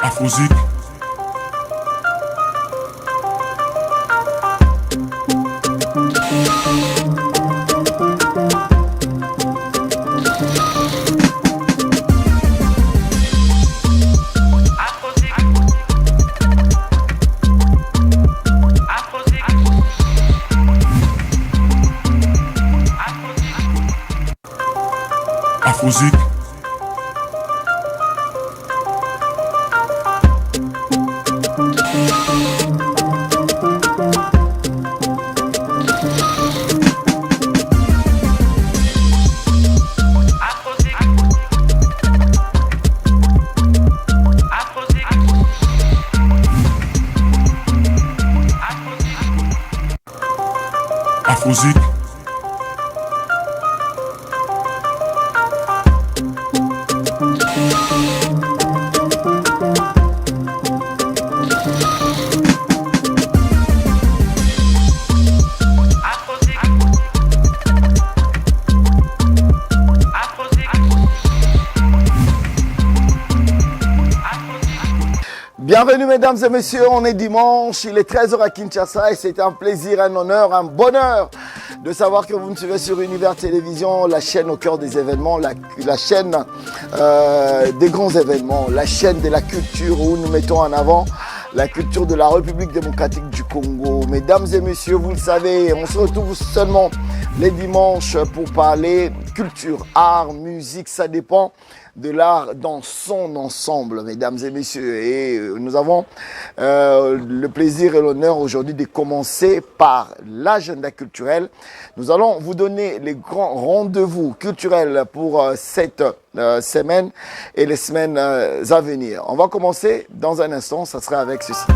Afrozik. Afrozik. Afrozik. Bienvenue mesdames et messieurs, on est dimanche, il est 13h à Kinshasa et c'est un plaisir, un honneur, un bonheur de savoir que vous me suivez sur Univers Télévision, la chaîne au cœur des événements, la chaîne des grands événements, la chaîne de la culture où nous mettons en avant la culture de la République démocratique du Congo. Mesdames et messieurs, vous le savez, on se retrouve seulement les dimanches pour parler culture, art, musique, ça dépend de l'art dans son ensemble, mesdames et messieurs. Et nous avons le plaisir et l'honneur aujourd'hui de commencer par l'agenda culturel. Nous allons vous donner les grands rendez-vous culturels pour cette semaine et les semaines à venir. On va commencer dans un instant, ça sera avec ceci.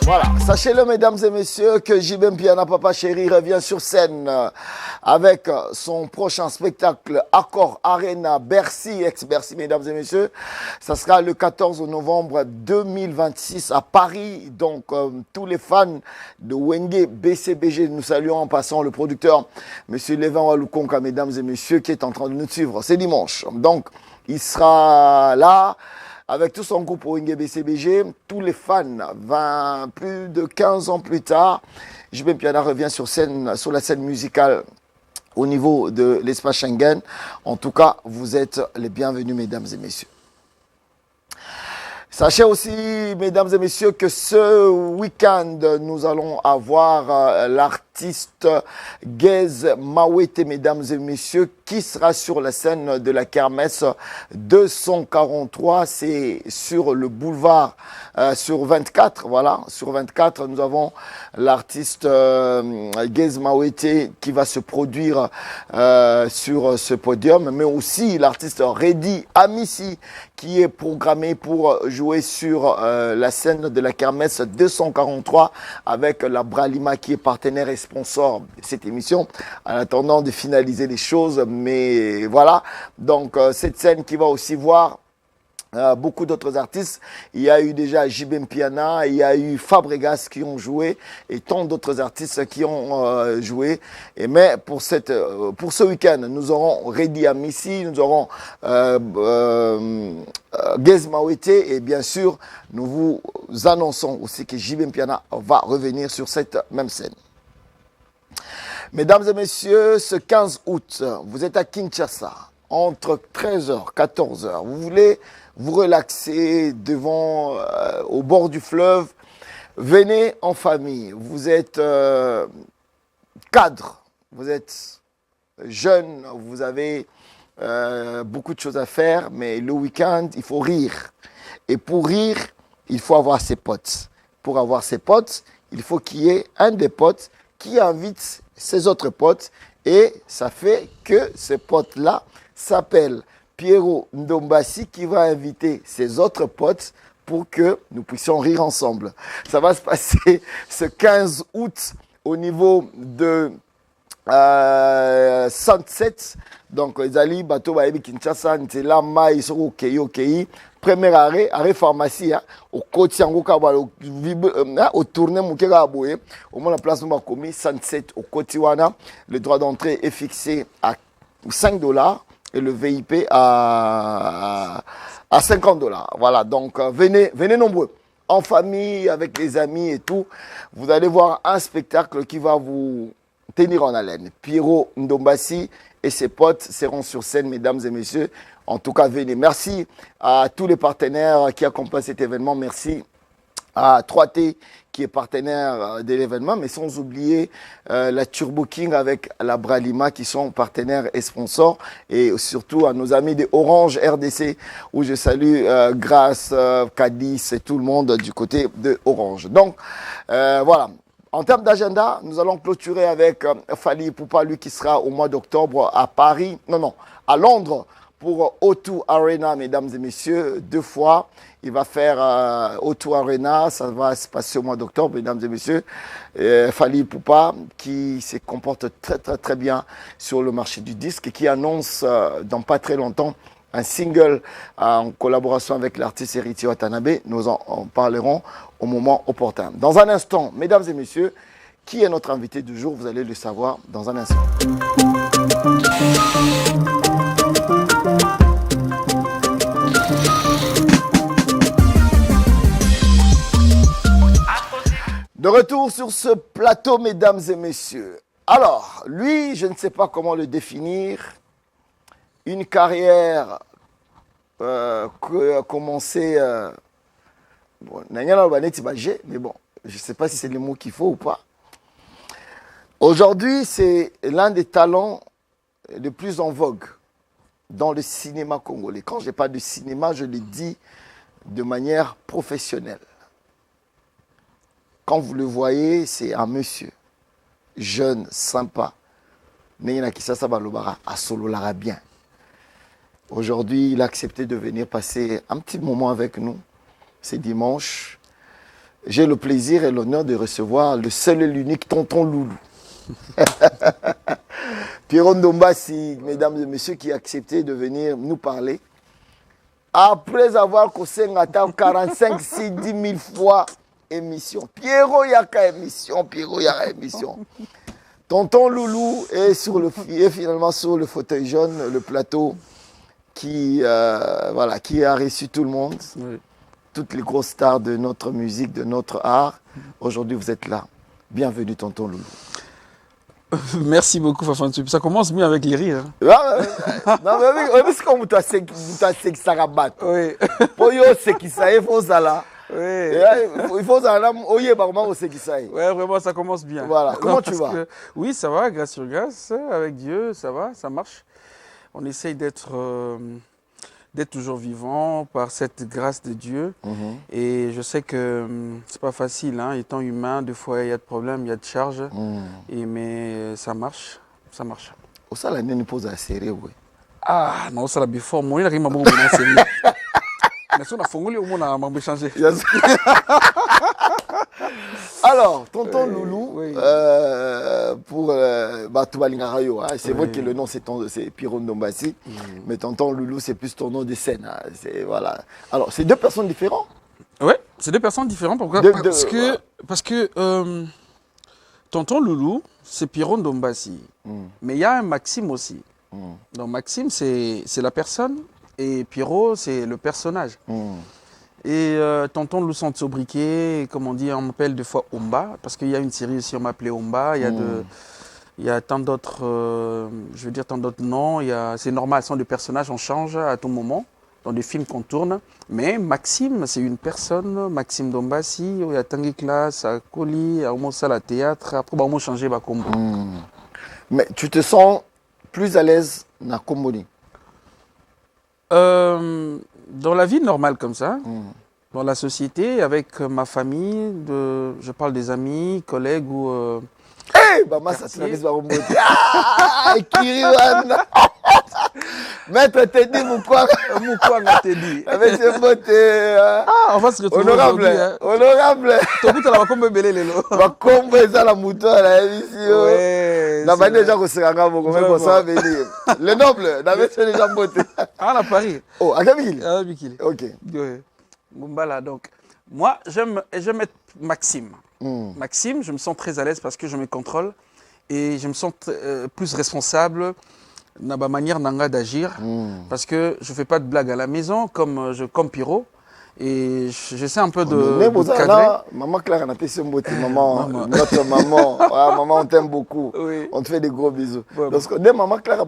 Voilà, sachez-le mesdames et messieurs que JB Mpiana Papa Chéri revient sur scène avec son prochain spectacle Accor Arena Bercy, ex-Bercy mesdames et messieurs. Ça sera le 14 novembre 2026 à Paris. Donc tous les fans de Wenge BCBG, nous saluons en passant le producteur monsieur Lévin Walukonka mesdames et messieurs qui est en train de nous suivre. C'est dimanche, donc il sera là avec tout son groupe Wenge BCBG, tous les fans, plus de 15 ans plus tard, JB Mpiana revient sur la scène musicale au niveau de l'espace Schengen. En tout cas, vous êtes les bienvenus, mesdames et messieurs. Sachez aussi, mesdames et messieurs, que ce week-end, nous allons avoir l'artiste Gez Mawete, mesdames et messieurs, qui sera sur la scène de la kermesse 243. C'est sur le boulevard, sur 24, voilà. Sur 24, nous avons l'artiste Gez Mawete qui va se produire sur ce podium, mais aussi l'artiste Reddy Amissi qui est programmé pour jouer sur la scène de la kermesse 243 avec la Bralima qui est partenaire et sponsor de cette émission en attendant de finaliser les choses. Mais voilà, donc cette scène qui va aussi voir beaucoup d'autres artistes. Il y a eu déjà JB Mpiana, il y a eu Fabregas qui ont joué et tant d'autres artistes qui ont joué. Mais pour ce week-end, nous aurons Reddy Amissi, nous aurons Gez Mawete et bien sûr, nous vous annonçons aussi que JB Mpiana va revenir sur cette même scène. Mesdames et messieurs, ce 15 août, vous êtes à Kinshasa, entre 13h et 14h. Vous voulez vous relaxer au bord du fleuve, venez en famille. Vous êtes cadre, vous êtes jeune, vous avez beaucoup de choses à faire, mais le week-end, il faut rire. Et pour rire, il faut avoir ses potes. Pour avoir ses potes, il faut qu'il y ait un des potes qui invite ses autres potes. Et ça fait que ces potes-là s'appellent Pierrot Ndombassi qui va inviter ses autres potes pour que nous puissions rire ensemble. Ça va se passer ce 15 août au niveau de Sunset. Donc, les Ali, bateau, Bayebi, Kinshasa, Ntela, Mai, Soro, Kei. Premier arrêt pharmacie, au côté, au tourné, au moins la place de ma commis, Sunset, au côté, le droit d'entrée est fixé à $5 et le VIP à $50. Voilà, donc venez nombreux, en famille, avec les amis et tout. Vous allez voir un spectacle qui va vous tenir en haleine. Pierrot Ndombassi et ses potes seront sur scène, mesdames et messieurs. En tout cas, venez. Merci à tous les partenaires qui accompagnent cet événement. Merci à 3T qui est partenaire de l'événement, mais sans oublier la Turbo King avec la Bralima qui sont partenaires et sponsors. Et surtout à nos amis de Orange RDC où je salue Grace, Cadiz et tout le monde du côté de Orange. Donc, voilà. En termes d'agenda, nous allons clôturer avec Fally Ipupa, lui qui sera au mois d'octobre à Paris, à Londres pour O2 Arena, mesdames et messieurs, 2 fois. Il va faire O2 Arena, ça va se passer au mois d'octobre, mesdames et messieurs. Fally Ipupa qui se comporte très bien sur le marché du disque et qui annonce dans pas très longtemps un single en collaboration avec l'artiste Héritier Watanabe. Nous en parlerons au moment opportun. Dans un instant, mesdames et messieurs, qui est notre invité du jour? Vous allez le savoir dans un instant. De retour sur ce plateau, mesdames et messieurs. Alors, lui, je ne sais pas comment le définir. Une carrière qui a commencé... mais bon, je ne sais pas si c'est le mot qu'il faut ou pas. Aujourd'hui, c'est l'un des talents les plus en vogue dans le cinéma congolais. Quand je parle de cinéma, je le dis de manière professionnelle. Quand vous le voyez, c'est un monsieur jeune, sympa. Neyena Kisasa Balobara, à Sololara bien. Aujourd'hui, il a accepté de venir passer un petit moment avec nous. C'est dimanche. J'ai le plaisir et l'honneur de recevoir le seul et l'unique tonton Loulou. Pierrot Ndombassi, mesdames et messieurs, qui a accepté de venir nous parler. Après avoir causé 45, 6, 10 000 fois émission. Pierrot Yaka émission, Pierrot Yaka émission. Tonton Loulou est finalement sur le fauteuil jaune, le plateau qui a reçu tout le monde. Oui. Toutes les grosses stars de notre musique, de notre art. Aujourd'hui, vous êtes là. Bienvenue, tonton Loulou. Merci beaucoup, Fafantou. Ça commence mieux avec les rires. Non, mais c'est comme tu as ce qui s'arabat. Oui. Pour eux, c'est qui ça, il faut ça là. Oui. Il faut ça là. Oui, vraiment, ça commence bien. Voilà. Comment tu vas? Oui, ça va, grâce sur grâce. Avec Dieu, ça va, ça marche. On essaye d'être toujours vivant par cette grâce de Dieu. Et je sais que c'est pas facile, hein. Étant humain, des fois il y a de problèmes, il y a de charges. Mais ça marche, ça marche. Au ça, la nene pose à serrer, oui. Ah, non, ça l'a before. Moi, il arrive à m'en serrer. Mais si on a fongolé, au moins, on a m'en changé. Alors, tonton Loulou, oui. Pour Toubalingarayo, hein, c'est vrai que le nom c'est Pierrot Ndombassi, mais tonton Loulou c'est plus ton nom de scène. Hein, voilà. Alors, c'est 2 personnes différentes? Oui, c'est 2 personnes différentes. Pourquoi? Parce que tonton Loulou, c'est Pierrot Ndombassi. Mais il y a un Maxime aussi. Donc Maxime, c'est la personne et Pierrot, c'est le personnage. Et tonton Loulou Santo-Briquet, comme on dit, on m'appelle des fois Omba, parce qu'il y a une série aussi, on m'appelait Omba. Il y a tant d'autres, je veux dire tant d'autres noms. C'est normal, ce sont des personnages, on change à tout moment, dans des films qu'on tourne. Mais Maxime, c'est une personne, Maxime Ndombassi, il y a Tanguy Classe, à Koli, à Omosa, la théâtre, après, on a changé ma combo. Mais tu te sens plus à l'aise dans Komboni? Dans la vie normale comme ça, dans la société, avec ma famille, je parle des amis, collègues ou... Maître Teddy Mukwanga. Mukwanga Teddy. Avec ses beautés. Ah, on va se retrouver Honorable. hein. Honorable. Tokuta la bakombe belé lelo. Bakombe eza la mouton à la émission. Ouais. Na bande déjà ko seranga moko mais ko ça venir. Le noble, na bête déjà beauté. Ah, la Paris. Oh, à Kabili. Ah, Bikili. OK. Ouais. Mumbala donc. Moi, j'aime être Maxime. Maxime, je me sens très à l'aise parce que je me contrôle et je me sens plus responsable dans ma manière d'agir parce que je ne fais pas de blagues à la maison comme Pierrot et j'essaie un peu de cadrer. Maman Clara, on a fait maman, notre maman. Maman, on t'aime beaucoup. Oui. On te fait des gros bisous. Ouais, donc, maman Clara,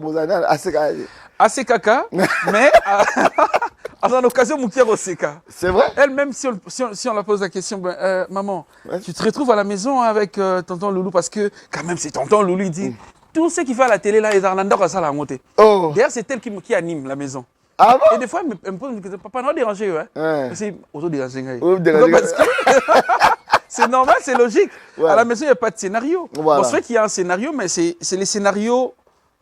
assez caca, mais à l'occasion, c'est vrai? Elle-même, si on la pose la question, maman, ouais. Tu te retrouves à la maison avec tonton Loulou parce que quand même, c'est tonton Loulou, il dit, tout ce qu'il fait à la télé, là, les Arlandors, ça l'a monté. Oh. D'ailleurs, c'est elle qui anime la maison. Ah bon? Et des fois, elle me pose une question, papa, non, déranger, ouais. C'est auto-déranger. C'est normal, c'est logique. Ouais. À la maison, il n'y a pas de scénario. Voilà. Bon, c'est vrai qu'il y a un scénario, mais c'est les scénarios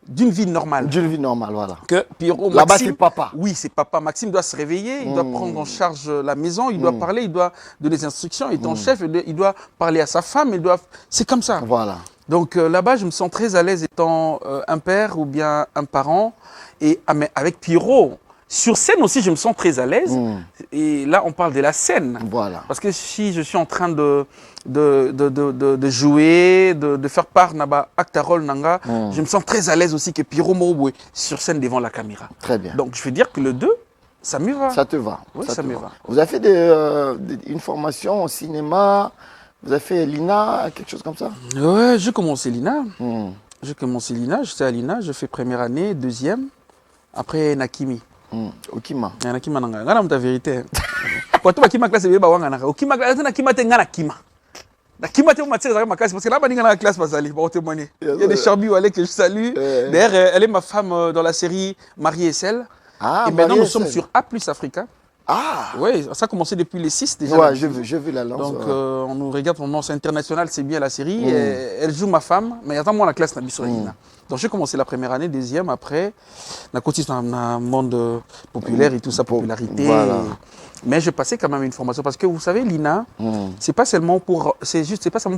d'une vie normale. D'une vie normale, voilà. Que Pierrot, là-bas, c'est papa. Oui, c'est papa. Maxime doit se réveiller, il doit prendre en charge la maison, il doit parler, il doit donner des instructions, il est en chef, il doit parler à sa femme, c'est comme ça. Voilà. Donc là-bas, je me sens très à l'aise étant un père ou bien un parent. Et avec Pierrot, sur scène aussi, je me sens très à l'aise. Et là, on parle de la scène. Voilà. Parce que si je suis en train de jouer, de faire part naba acte rôle nanga, je me sens très à l'aise aussi que Pierrot Moroboué sur scène devant la caméra. Très bien. Donc je veux dire que le 2, ça me va. Ça te va. Oui, ça me va. Vous avez fait une formation au cinéma, vous avez fait l'INA, quelque chose comme ça? Ouais, j'ai commencé l'INA. J'ai commencé l'INA, j'étais à l'INA, je fais première année, deuxième, après Nakimi. Okima. Nakima nanga. Ngana mta vérité. Kwa tu bakima classe beba wanga nanga. Okima classe nakima te ngana kima. Nakima te matière za ma classe parce que là bani ngana classe basali pour témoigner. Il y a des Charbi Walé que je salue. D'ailleurs, elle est ma femme dans la série Marie et Celle. Ah, et maintenant nous sommes sur A+ Africa. Ah. Oui, ça a commencé depuis les 6 déjà. Ouais, j'ai vu la lance. Donc on nous regarde vraiment, c'est international, c'est bien la série. Elle joue ma femme, mais attends moi la classe n'a pas. Donc j'ai commencé la première année, deuxième, après, on a continué dans le monde populaire et tout ça, popularité. Voilà. Mais je passais quand même une formation parce que vous savez, l'INA, c'est pas seulement pour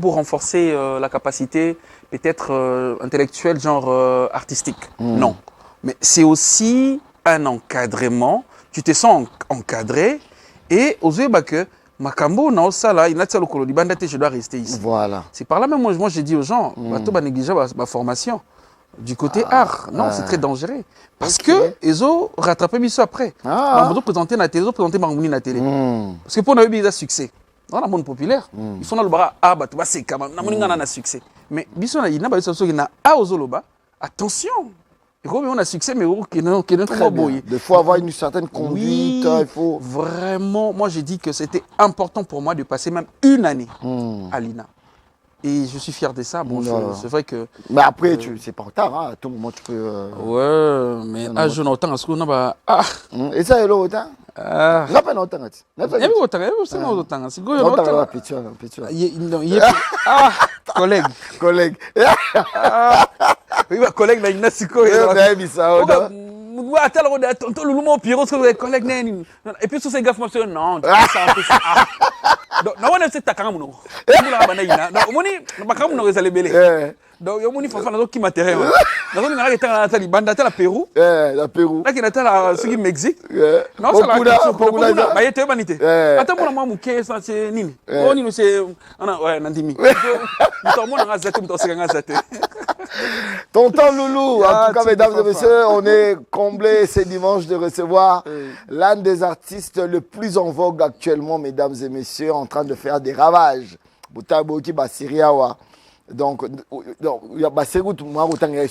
renforcer la capacité peut-être intellectuelle, genre artistique. Non. Mais c'est aussi un encadrement. Tu te sens encadré et aux yeux que Makambo, non, ça là, il a ça le colo, je dois rester ici. Voilà. C'est par là même, moi je dis aux gens, tu vas négliger ma formation. Du côté art, non, c'est très dangereux. Parce que ils ont rattrapé Bissou après. Ils ont présenté la télé, ils ont présenté Marmouni la télé. Parce que pour nous, il y a succès. Dans le monde populaire, il faut dans le bras, tu vas c'est quand même, on a succès. Mais Bissou, il y a attention. Et comme on a succès, mais qui n'est pas beau. Il faut avoir une certaine conduite. Oui, il faut... Vraiment, moi j'ai dit que c'était important pour moi de passer même une année à l'INA. Et je suis fier de ça. Bon, c'est vrai que. Mais après, c'est pas tard, hein. À tout moment, tu peux. Ouais, mais à jeune autant, est-ce qu'on a. Ah! Et ça, il est autant? Ah! Il n'y a pas autant. Il n'y a pas autant. C'est pas autant. C'est quoi? Ah! Collègue. Collègue. Oui, ma collègue, là, il n'a pas quoi. Attends, tonton Loulou, Pierrot, ce que vous avez collègue, et puis sous ces gaffes, monsieur, non, ça un peu ça. Donc, non, on a cette takamouno. Donc, on est donc, il faut faire qui m'intéresse. Nous avons la bande à la Pérou. La Pérou. Là, qui est à ce Mexique. Non, ça va. Il était humanité. Attends, moi, mon cœur, c'est Nini. Oh, Nini, c'est. Ouais, Nandimi. Tonton Loulou, en tout cas, mesdames et messieurs, on est comblés ce dimanche de recevoir l'un des artistes le plus en vogue actuellement, mesdames et messieurs, en train de faire des ravages. Boutaboki Basiriawa. Donc, il y a Bassirou, moi, autant qu'il y a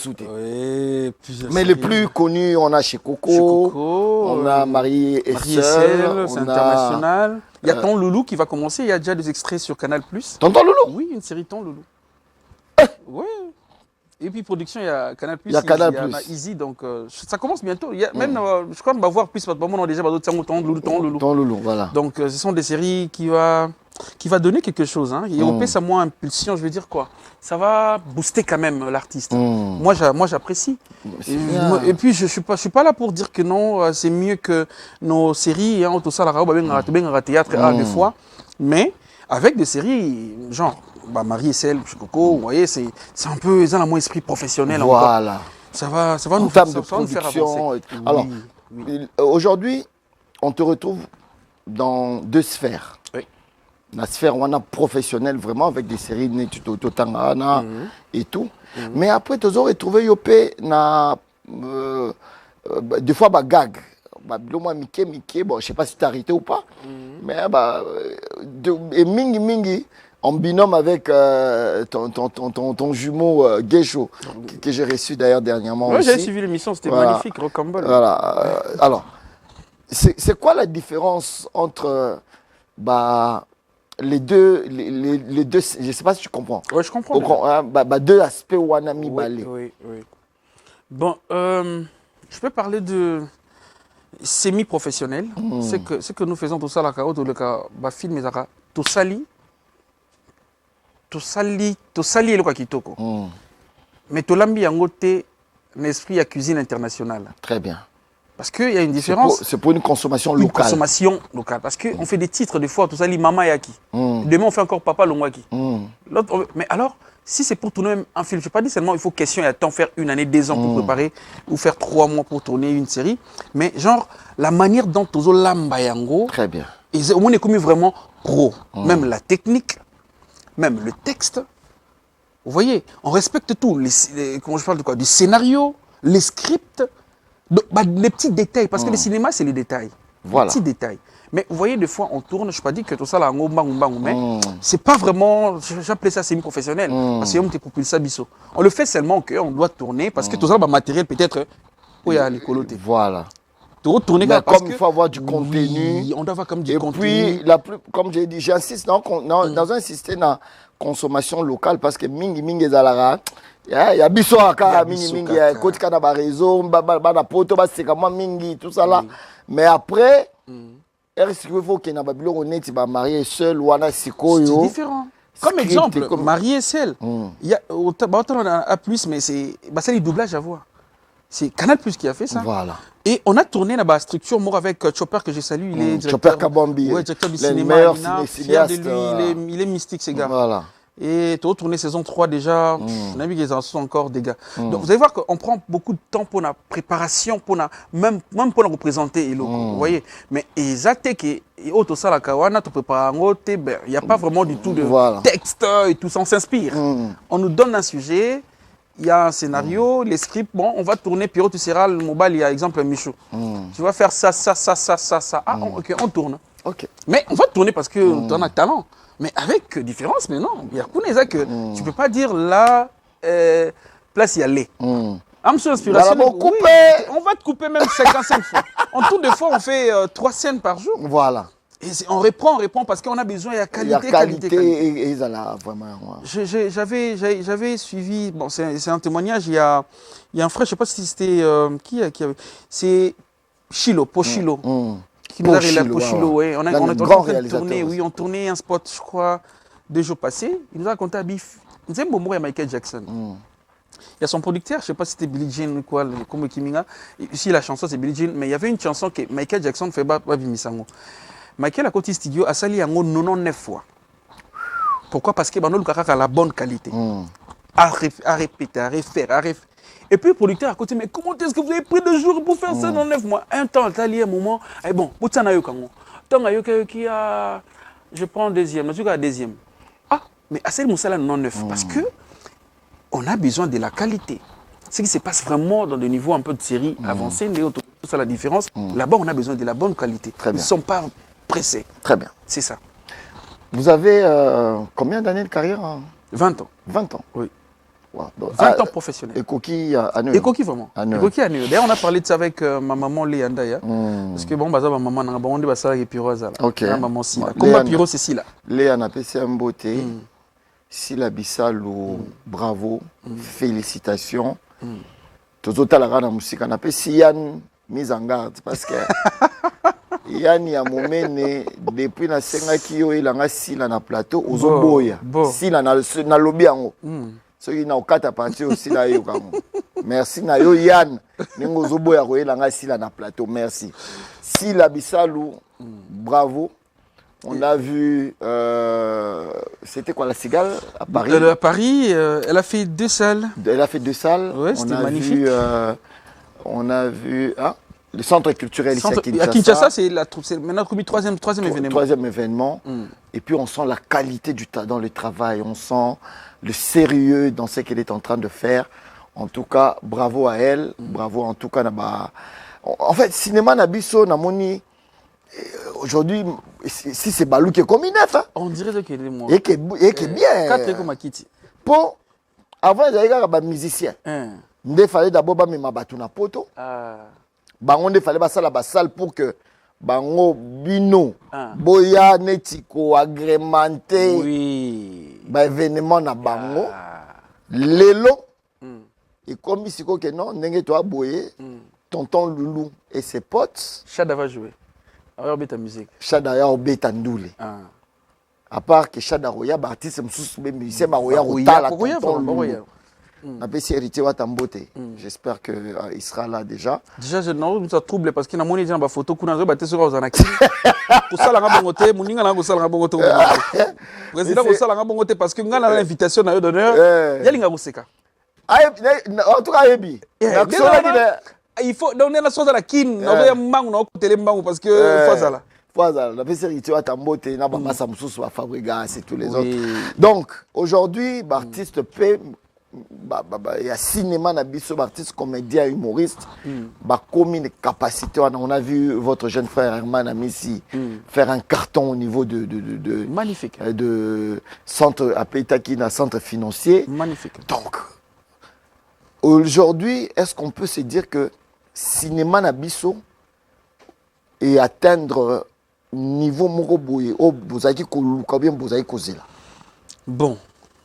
mais les plus connus, on a chez Coco, on a Marie et Seul, c'est international. Il y a Ton Loulou qui va commencer, il y a déjà des extraits sur Canal+. Tonton Loulou? Oui, une série Ton Loulou. Oui. Et puis production, il y a Canal+, il y a Canal+. Il y a Easy, donc ça commence bientôt. Il y a, même, je crois qu'on va voir plus, parce que on a déjà Ton Loulou. Ton Loulou, voilà. Donc ce sont des séries qui vont qui va donner quelque chose. Hein. Et au ça moins impulsion, je veux dire quoi. Ça va booster quand même l'artiste. Moi, j'apprécie. Et puis, je suis pas là pour dire que non, c'est mieux que nos séries, hein, tout ça, la théâtre, des fois. Mais avec des séries, genre, Marie et Celle, Coco, vous voyez, c'est un peu, ils ont un esprit professionnel. Voilà. Encore. Ça va nous faire avancer. Alors, aujourd'hui, on te retrouve dans 2 sphères. Oui. La sphère on a professionnelle vraiment avec des séries Totangana et tout. Mais après, tu as retrouvé Yopé des fois gag. Mickey, bon, je ne sais pas si tu as arrêté ou pas. Mais et Mingi en binôme avec ton jumeau Geisho, que j'ai reçu d'ailleurs dernièrement. Oui, j'ai suivi l'émission, c'était magnifique, Rocambole. Voilà. Alors, c'est quoi la différence entre les deux, je ne sais pas si tu comprends. Oui, je comprends. 2 aspects Wanami Balé. Oui. Bon, je peux parler de semi-professionnel. C'est que nous faisons tout ça, la carotte, le cas, film, tout sali, le quoi kitoko. Mais tout l'ambi en côté, l'esprit à cuisine internationale. Très bien. Parce qu'il y a une différence. C'est pour une consommation locale. Une consommation locale. Parce qu'on fait des titres des fois, tout ça, Mama Yaki. Demain, on fait encore Papa Longwaki. Mais alors, si c'est pour tourner un film, je ne vais pas dire seulement il faut question et attendre faire 1 année, 2 ans pour préparer, ou faire 3 mois pour tourner une série. Mais genre, la manière dont Tozo Lambayango. Très bien. On est commis vraiment pro. Même la technique, même le texte. Vous voyez, on respecte tout. Comment je parle de quoi? Du scénario, les scripts. Les petits détails, parce que le cinéma, c'est les détails. Voilà. Les petits détails. Mais vous voyez, des fois, on tourne, je ne suis pas dit que tout ça, là, mais c'est pas vraiment, j'appelais ça semi-professionnel, parce que on le fait seulement qu'on doit tourner, parce que tout ça, matériel peut-être, où il y a les colotés. Voilà. Tourner mais comme il faut avoir du contenu. Oui, on doit avoir comme du contenu. Et puis, comme j'ai dit, j'insiste dans un système de consommation locale, parce que mingi zalara. Il y a Bissouaka, mingi, côté Kanaba réseau, Bana Poto, Basekama mingi, tout ça là. Mais après, est-ce qu'il faut qu'il y ait un babylon honnête, il va marier seul ou un sikoyo? C'est différent. Comme exemple, marier seul. Il y a autant à plus, mais c'est le doublage à voir. C'est Canal Plus qui a fait ça. Voilà. Et on a tourné dans la structure mort avec Chopper que j'ai salué. Il est directeur. Chopper Kabambi. Ouais, directeur du cinéma. Fier de lui, il est mystique, ces gars. Voilà. Et tu as tourné saison 3 déjà, on a vu qu'ils en sont encore des gars. Donc vous allez voir qu'on prend beaucoup de temps pour la préparation, même pour la représenter. Vous voyez. Mais ils attaquent et autres ça la kawana, tu prépares il n'y a pas vraiment du tout de texte et tout ça, on s'inspire. On nous donne un sujet, il y a un scénario, les scripts, bon, on va tourner, Pierrot, tu seras le mobile, il y a exemple Michou. Tu vas faire ça. Ah, ok, on tourne. Okay. Mais on va tourner parce que tu en as talent. Mais avec différence, mais non. Il y a que tu ne peux pas dire là, place y aller. Inspiration. On va te couper même 55 fois. En tout, des fois, on fait 3 scènes par jour. Voilà. Et on répond parce qu'on a besoin, il y a qualité. Et ils ont vraiment. J'avais suivi, bon, c'est un témoignage, il y a un frère, je ne sais pas si c'était qui avait. C'est Chilo, Pochilo. Qui nous a réalisé Pochilo, ouais. On a tourné, oui, on tournait un spot, je crois, 2 jours passés. Il nous a raconté à Biff. Il disait bon, il y a Michael Jackson. Il y a son producteur, je ne sais pas si c'était Billie Jean ou quoi, comme Kiminga. Ici, la chanson, c'est Billie Jean, mais il y avait une chanson que Michael Jackson fait Bimisango. Michael a côté studio a sali 99 fois. Pourquoi? Parce que Bano Lukaka a la bonne qualité. À répéter, à refaire, Et puis le producteur à côté, mais comment est-ce que vous avez pris 2 jours pour faire ça dans 9 mois? Un temps, tu as lié un moment, et bon, tant qui a. Je prends 2e, je suis à 2e. Ah, mais assez le Moussala non 9, parce que on a besoin de la qualité. Ce qui se passe vraiment dans des niveaux un peu de série avancée, tout ça la différence. Là-bas, on a besoin de la bonne qualité. Ils ne sont pas pressés. Très bien. C'est ça. Vous avez combien d'années de carrière? 20 ans. 20 ans. Oui. Wow. Donc, 20 ans professionnels. Et Koki à Neuilly. Et Koki vraiment. Et Koki à Neuilly. D'ailleurs, on a parlé de ça avec ma maman Léanda. Parce que bon, ma maman n'a pas dit ça avec Piro. Ok. Maman Sila. Comme Piro, c'est Sila. Léanda, c'est un beauté. Sila Bissalo, bravo. Félicitations. Tous autres, la musique, on appelle Sian mise en garde. Parce que Yani ya momene depuis na senga ki yo ilanga sila na plateau ozoboya sila na lobby yango soki na okata parti aussi na yo kango merci na yo Yann ningo ozoboya ko ilanga sila na plateau merci Sila Bisalou bravo. On a vu, c'était quoi la cigale à Paris? À Paris, elle a fait 2 salles. Elle a fait 2 salles. Ouais, c'était magnifique. On a vu le centre culturel ici à Kinshasa. À Kinshasa, c'est maintenant le troisième événement. Troisième événement. Et puis on sent la qualité dans le travail, on sent le sérieux dans ce qu'elle est en train de faire. En tout cas, bravo à elle. Bravo en tout cas. En fait, cinéma Nabiso, Namoni. Aujourd'hui, si c'est Balou qui est comme une neuf, hein? On dirait qu'il est moi. Et qui est bien. 4 comme Akiti. Pour avant, il y avait des musiciens. Il fallait d'abord mettre ma batuna poto. Il fallait passer la salle pour que bango bino boya netiko agrémenté. Oui. Événement na bango. Lelo. Et comme ici que non, n'engé toi boyer. Tonton Loulou et ses potes. Chada va jouer. Alors, ta musique. Chada ya obeta ndoule. À part que Chada Roya, artiste musicien Roya Rotala. J'espère qu'il sera là déjà. Déjà, je ne suis troublé parce qu'il y a mon idée photo qu'on a battu sur Ozanaki. Pour ça, la rabongoté, mon ingénieur a salle rabongoté. Président pour ça, la rabongoté parce que nous avons l'invitation à d'honneur. Yalinga Boseka. En tout cas, il faut donner la chose à la kin. On va mangu na côté mangu parce que Fazala. Fazala, la vérité à Tambote, na ba Samsung va Fabrigas et tous les autres. Donc, aujourd'hui, artiste P il y a cinéma na biso artiste comédien humoriste ba comme une capacité on a vu votre jeune frère Herman Amissi faire un carton au niveau de magnifique de centre à Pétakina centre financier magnifique. Donc aujourd'hui, est-ce qu'on peut se dire que cinéma Nabiso et atteindre niveau moko boye au bozaki ko luka bien bozaki kozela? Bon,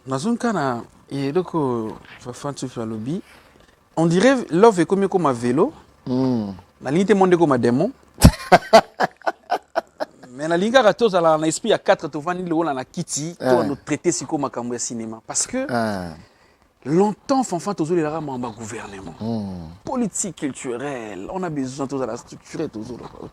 dans un cas et donc je vais faire un lobby. On dirait love est comme un vélo. La ligne est monde comme un démon. Mais la ligne garatos à l'esprit à 4 to vani le on a kitty to nous traiter si comme un cinéma parce que longtemps, Fanfan, tous les rames en gouvernement. Politique culturelle, on a besoin de la structurer.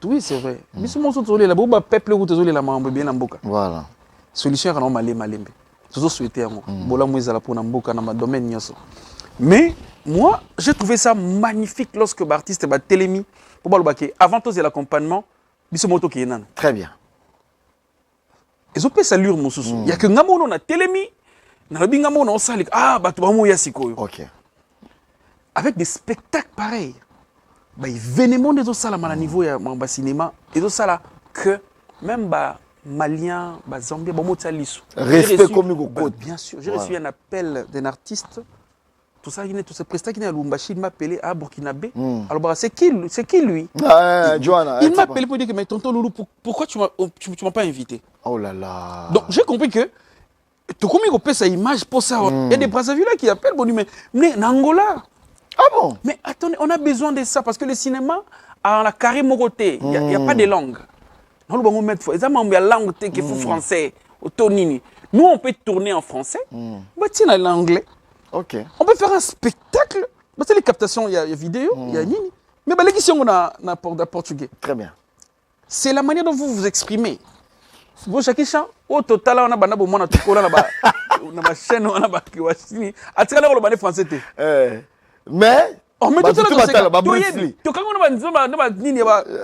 Oui, c'est vrai. Mais ce moment, tous les là, peuple, tous les là, bien en boca. Voilà. Solution, on a malembe. Toujours souhaité, bola mouizala pour n'amboka dans ma domaine. Mais moi, j'ai trouvé ça magnifique lorsque l'artiste va télémi pour balbaké. Avant tous l'accompagnement, biso moto qui est nan. Très bien. Ils ont fait ça lure mon sousou. Il y a que ngamono na télémi. Ok. Avec des spectacles pareils, événements des autres salles à niveau de cinéma, et autres salles que même Maliens, Zambiens, respect comme bien sûr, j'ai reçu un appel d'un artiste. Tout ça, tout ce prestat qui est à Lumbashi, il m'a appelé à Burkinabé. Alors, c'est qui lui? Joanna. Il m'a appelé pour dire que, mais tonton Loulou, pourquoi tu m'as pas invité? Oh là là. Donc, j'ai compris que tu as mis sa image pour ça. Il y a des Brazzaville qui appellent, mais en Angola. Ah bon? Mais attendez, on a besoin de ça parce que le cinéma a la carré moroté. Il n'y a pas de langue. Il y a la langue qui est français. Nous, on peut tourner en français. Mais l'anglais. Ok. On peut faire un spectacle. C'est les captations, il y a vidéo, il y a nini. Mais les questions, on a portugais. Très bien. C'est la manière dont vous vous exprimez. Bon, chaque chant, au total, on a bana bon on a tout collé là-bas. On a ma chaîne, on a ma kiwashini. À travers le bana français. Mais on met tout ça là-bas.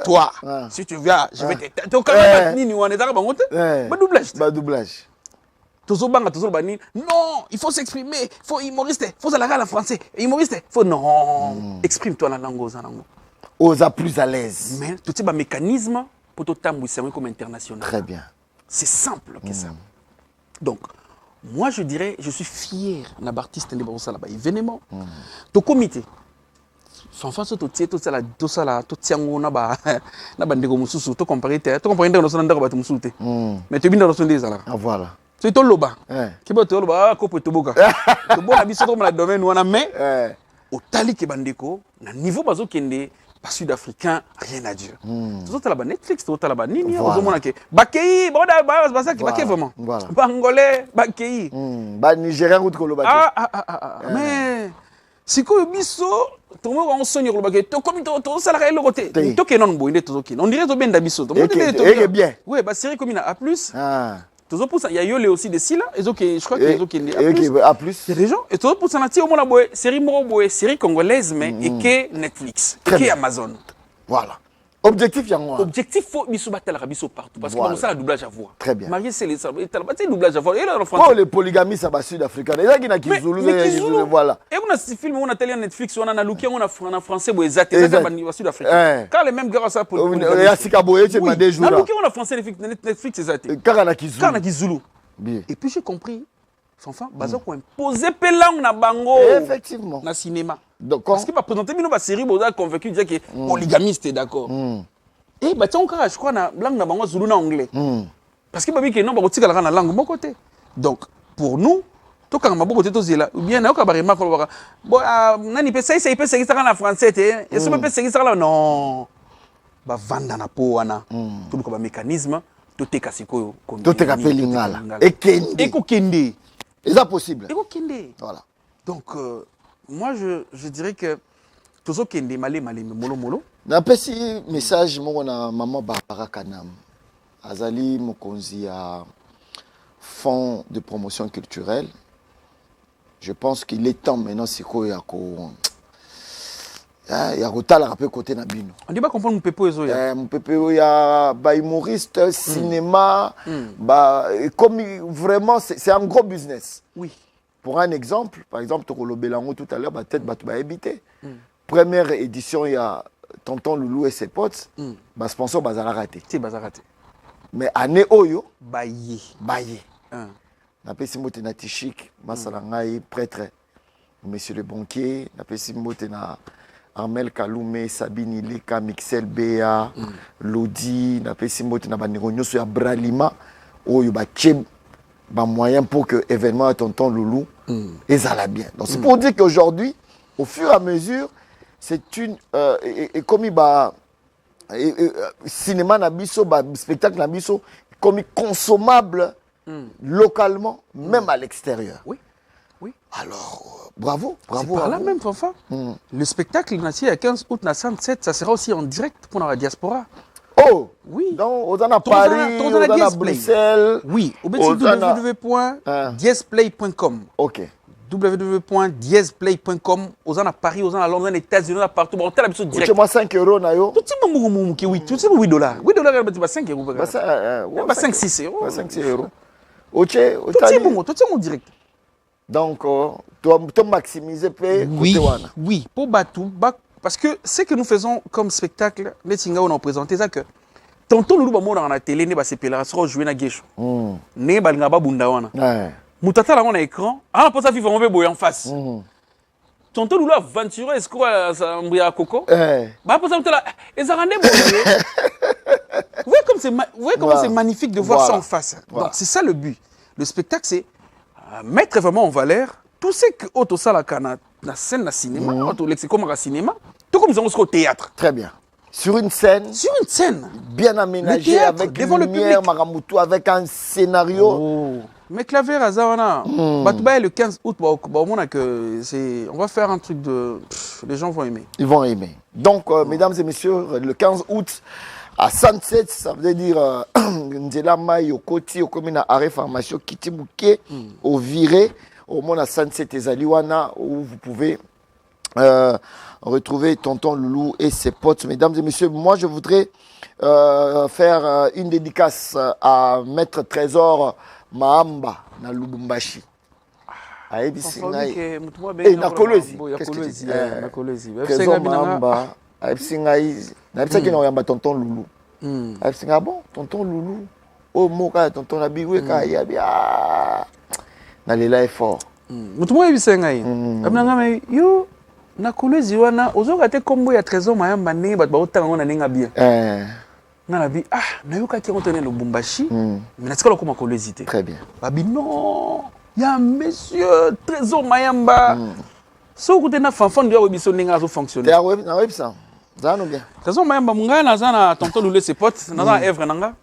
Toi, si tu viens, je vais te. Tu as nini on est d'accord doublage. Doublage. Non, il faut s'exprimer, il faut humoriste, il faut aller en français. Humoriste, faut non. Exprime-toi la langue aux langues. Osa plus à l'aise. Mais tout ce mécanisme pour tout le comme international. Très bien. C'est simple que ça. Donc, moi je dirais, je suis fier d'un artiste de là-bas. Événement, ton comité. Fanfan so to tie to sala to tiango na ba ndeko mususu to comparer ndeko so ndeko ba to musute. Mais to binda so ndezala. Ah voilà. C'est to loba. Ki ba to loba ko po to boka. To bona biso comme la domaine wana mais au tali ke bandeko na niveau bazo kende Sud-Africain, rien à dire. Tout là-bas, Netflix, tout là-bas, Nini, Voilà. Bakei, Bakei vraiment. Voilà. Bangolais, Bakei. Nigérien ou Kolo Bakei. Mais si quoi biso, tout le monde on sonne le Bakei. To comme to ça la le côté. To que non boy, on dirait to bien d'abisso. Et bien. Oui, bah série comme il a plus. Toujours pour ça, il y a Yolé aussi des là. Et donc, je crois que les autres A plus. Il y a des gens. Et toujours pour ça, on a au moins la série Moro, série congolaise, mais et que Netflix, et que Amazon. Voilà. Objectif, il y a un. Objectif, il faut biso battre la biso partout. Parce que comme ça, le doublage à voix. Très bien. Marié, c'est les doublage à voix. Et là, en Oh, français. les polygamies, ça va sud-africain. Les gens qui n'ont qu'à Zulu, voilà. Et on a ce film, on a télé Netflix, on a Luki, on a en français, on a sud-africain. Car les mêmes gars, ça pour le polygamie. Et à Sikaboye, tu m'as des jours. Luki, on a français, Netflix, c'est ça. Car on a qui Zulu. Car on a qui Zulu. Et puis j'ai compris, enfin, bazo ko imposer pelang na bango. Effectivement. Na cinéma. Donc, parce qu'il va présenter une série, il a convaincu de dire que polygamiste est d'accord. Et bah tiens, je crois na langue na bango zulu na anglais. Parce qu'il va dire que non, bah tu la langue mon côté. Donc pour nous, to quand mabo côté to zela, ou bien na ka barema ko ba. Bon nani peut ça ça na français té. Et ça peut ça là non. Ba vanda na po wana. Tout le mécanisme. Tout est cassé. Tout est capé lingala. Et Kendi. Et Kendi. Et ça possible. Et Kendi. Voilà. Donc, moi, je dirais que tout ce Kendi, malé, molo. N'appelle si message, moi, on a maman Barbara Kanam. Azali Mokonzi à Fonds de promotion culturelle. Je pense qu'il est temps maintenant, c'est quoi, il y a Rota la rappel côté Nabino. On dit pas comprendre mon pépo et mon pépo, il y a humoriste, cinéma, comme vraiment, c'est un gros business. Oui. Pour un exemple, par exemple, Tokolo Belango tout à l'heure, peut-être tu vas habiter. Première édition, il y a Tonton Loulou et ses potes, sponsor Bazala raté. C'est Bazala raté. Mais année Oyo, Baye. Napé Simote Natishik, Masalangaï, prêtre, monsieur le banquier, Napé Simote na Armel Kaloumé, Sabine Ilika, Mixel Béa, Lodi, Napesi Mbote, Nabaniro Nyoso, Bralima, Oyo Bacheb, moyen pour que l'événement à Tonton Loulou, et ça l'a bien. Donc c'est pour dire qu'aujourd'hui, au fur et à mesure, c'est une. Et comme il va. Cinéma Nabiso, spectacle Nabiso, comme consommable localement, même à l'extérieur. Oui. Alors, bravo. C'est par là même, Fanfa. Le spectacle, le 15 août, 107, ça sera aussi en direct pour la diaspora. Oh oui. Donc, on a Paris, on a Bruxelles. Oui, au www.diesplay.com. Ok. www.diesplay.com. On a Paris, on a Londres, on a États-Unis, on a partout. On a l'habitude direct. Tu m'as 5 euros, Nayo. Tout le monde, oui. Tout le monde, 8 dollars. 8 dollars, c'est 5 euros. 5-6 euros. 5 euros. Ok. Tout le monde direct. Donc, tu maximiser oui, pour Batou, parce que ce que nous faisons comme spectacle, les Tinga, on a présenté ça que tantôt nous avons dans la télé, nous avons joué na Gesho. Nous avons bundawana. Moutata là on a écran, on pas ça vivre on veut boyer en face. Tantôt nous avons aventuré est-ce quoi ça mbria coco. Bah pour ça là, ils ont rendez vous voyez comment c'est magnifique de voir ça en face. Donc c'est ça le but. Le spectacle c'est mettre vraiment en valeur tout ce que auto ça la scène la cinéma auto lexicom la cinéma tout comme ils ont au théâtre. Très bien. Sur une scène bien aménagée avec devant une lumière Maramutu avec un scénario. Mais Claver Azawana le 15 août on va faire un truc de les gens vont aimer. Ils vont aimer. Donc mesdames et messieurs, le 15 août à Sunset, ça veut dire Ndela Mai au Koti au commune à Arrêt Pharmacie Kitibouké au Viré au monde à Sunset et Zaliwana où vous pouvez retrouver Tonton Loulou et ses potes. Mesdames et messieurs, moi je voudrais faire une dédicace à Maître Trésor Mahamba na Lubumbashi. Aebisi ngai. Na Kolwezi. Qu'est-ce que tu dis? Trésor Mahamba. Aebisi ngai. Naebisa ki na oyamba Tonton Loulou. Aebisi ngai bon, Tonton Loulou. Oh moka Tonton Nabiwe ka ya bia. Na lela est fort. Mutumwa aebisa ngai. Abna ngai yo na Kolwezi wana ozoka te kombo ya Trésor Mahamba ndenge bato baotanga ngo na ndenge bien. Na bi nayoka ki ngoto na Lubumbashi mais natikala ko Kolwezi te. Très bien. Babi non, il y a monsieur Trésor Mahamba. So ko te na fanfan ndio biso ndenge azo fonctionner. Na web ça. Ça nous bien. Raison mayamba munga na zana tonton Loulou ses potes na zana Evre nanga.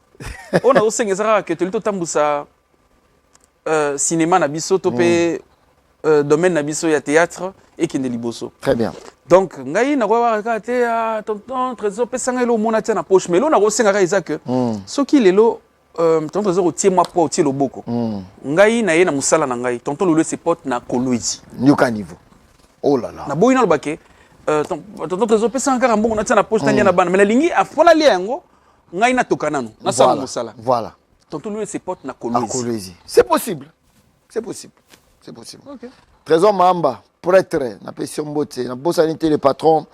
On a aussi ngezara que tu tambusa cinéma na biso to pe domaine na biso ya théâtre et qui liboso. Très bien. Donc ngai na kwa te tonton trésor pesanga lo mona tia na poche mais lo na ko senga ka que soki lelo tonton trésor otie moi po otie loboko. Ngai na ye na musala na ngai tonton Loulou ses potes na Kolwezi. Nyuka niveau. Oh là là. Na boyina lo baké tonton trésor pesanga ka mbongo na tia na poche tania na bana mais la lingi afola liango ngai na tokanano na sala musala. Voilà. Tonton Loulou ses potes na Kolwezi. C'est possible. C'est possible. C'est possible. OK. Trésor Mamba, prêtre, na Pession Mbote, na Bossanité le patron